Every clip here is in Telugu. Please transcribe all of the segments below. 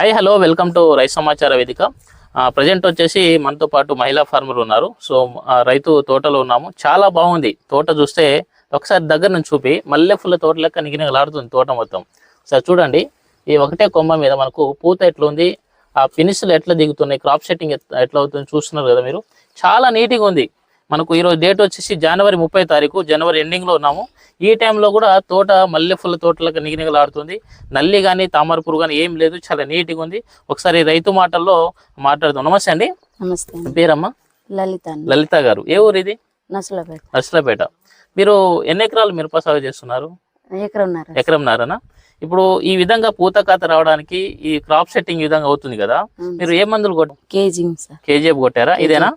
హాయ్ హలో వెల్కమ్ టు రైతు సమాచార వేదిక. ప్రజెంట్ వచ్చేసి మనతో పాటు మహిళా ఫార్మర్ ఉన్నారు. సో రైతు తోటలో ఉన్నాము. చాలా బాగుంది తోట. చూస్తే ఒకసారి దగ్గర నుంచి చూపి మల్లె పూల తోట లెక్క నిగినగలాడుతుంది తోట మొత్తం. సార్ చూడండి, ఈ ఒకటే కొమ్మ మీద మనకు పూత ఎట్లా ఉంది, ఆ ఫినిష్లు ఎట్లా దిగుతున్నాయి, క్రాప్ సెట్టింగ్ ఎట్లా అవుతుంది చూస్తున్నారు కదా మీరు. చాలా నీట్గా ఉంది. మనకు ఈరోజు డేట్ వచ్చేసి జనవరి 30 తారీఖు, జనవరి ఎండింగ్లో ఉన్నాము. ఈ టైంలో కూడా తోట మల్లె పూల తోటలకు నిగినగలాడుతుంది. నల్లి కానీ తామర పురుగు కానీ ఏం లేదు, చాలా నీట్గా ఉంది. ఒకసారి రైతు మాటల్లో మాట్లాడుతాం. నమస్తే అండి. నమస్తే. పేరమ్మా? లలిత. లలిత గారు. ఏ ఊరు ఇది? నర్సులపేట. నర్సులపేట. మీరు ఎన్ని ఎకరాలు మిరప సాగు చేస్తున్నారు? ఎకరంన్నరనా? ఇప్పుడు ఈ విధంగా పూత కాత రావడానికి ఈ క్రాప్ సెట్టింగ్ ఈ విధంగా అవుతుంది కదా, మీరు ఏ మందులు కేజీఎఫ్ కొట్టారా? ఇదేనా?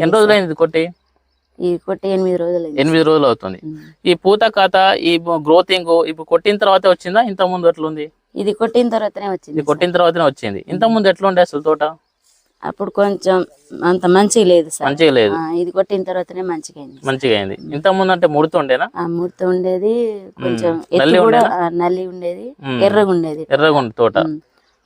ఎన్ని రోజులు అయింది కొట్టి? కొట్టి 8 రోజులు. 8 రోజులు అవుతుంది. ఈ పూత కాత, ఈ గ్రోతింగ్ ఇప్పుడు కొట్టిన తర్వాత వచ్చిందా? ఇంత ముందు ఎట్లుంది? ఇది కొట్టిన తర్వాతనే వచ్చింది. ఇది కొట్టిన తర్వాతనే వచ్చింది. ఇంత ముందు ఎట్లుండే అసలు తోట? అప్పుడు కొంచెం అంత మంచిగా లేదు సార్. మంచిగా లేదు. ఇది కొట్టిన తర్వాతనే మంచిగా అయింది. ఇంత ముందు అంటే ముడత ఉండేనా? ముడత ఉండేది, కొంచెం నల్లి ఉండేది, ఎర్రగా ఉండేది. ఎర్రగా ఉంది తోట.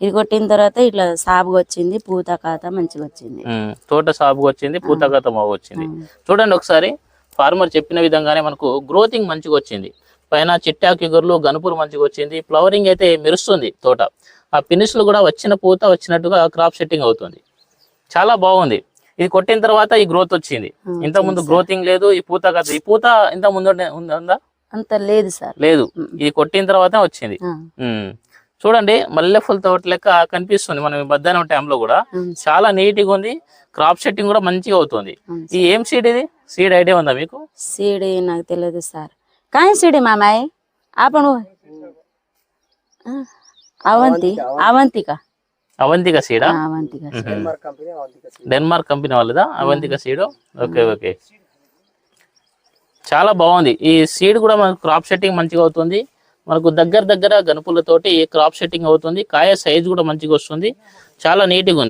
ఇది కొట్టిన తర్వాత ఇట్లా సాగుగా వచ్చింది, పూత కాత మంచిగా వచ్చింది. తోట సాగుగా వచ్చింది, పూత కాత బాగా వచ్చింది. చూడండి ఒకసారి, ఫార్మర్ చెప్పిన విధంగానే మనకు గ్రోతింగ్ మంచిగా వచ్చింది. పైన చిట్టాకి గొర్రెలు గనుపులు మంచిగా వచ్చింది. ఫ్లవరింగ్ అయితే మెరుస్తుంది తోట. ఆ ఫినిష్లు కూడా వచ్చిన పూత వచ్చినట్టుగా క్రాప్ సెట్టింగ్ అవుతుంది. చాలా బాగుంది. ఇది కొట్టిన తర్వాత ఈ గ్రోత్ వచ్చింది. ఇంత ముందు గ్రోతింగ్ లేదు. ఈ పూత కాత, ఈ పూత ఇంత ముందు ఉందా? అంత లేదు సార్. లేదు, ఇది కొట్టిన తర్వాత వచ్చింది. చూడండి, మల్లె పూల తోట లెక్క కనిపిస్తుంది. మనం మధ్యాహ్నం టైంలో కూడా చాలా నీట్గా ఉంది. క్రాప్ సెట్టింగ్ కూడా మంచిగా అవుతుంది. ఈ ఏం సీడ్ ఇది? సీడ్ ఐడియా ఉందా మీకు? సీడ్ నాకు తెలియదు సార్. కానీ సీడ్ మామాయ్ ఆపను. అవంతిక సీడా? అవంతిక డెన్మార్క్ కంపెనీ వాళ్ళదా అవంతిక సీడ్? ఓకే ఓకే, చాలా బాగుంది. ఈ సీడ్ కూడా మనకు క్రాప్ సెట్టింగ్ మంచిగా అవుతుంది. మనకు దగ్గర గనుపులతోటి క్రాప్ సెట్టింగ్ అవుతుంది. కాయ సైజ్ కూడా మంచిగా వస్తుంది. చాలా నీట్గా ఉంది.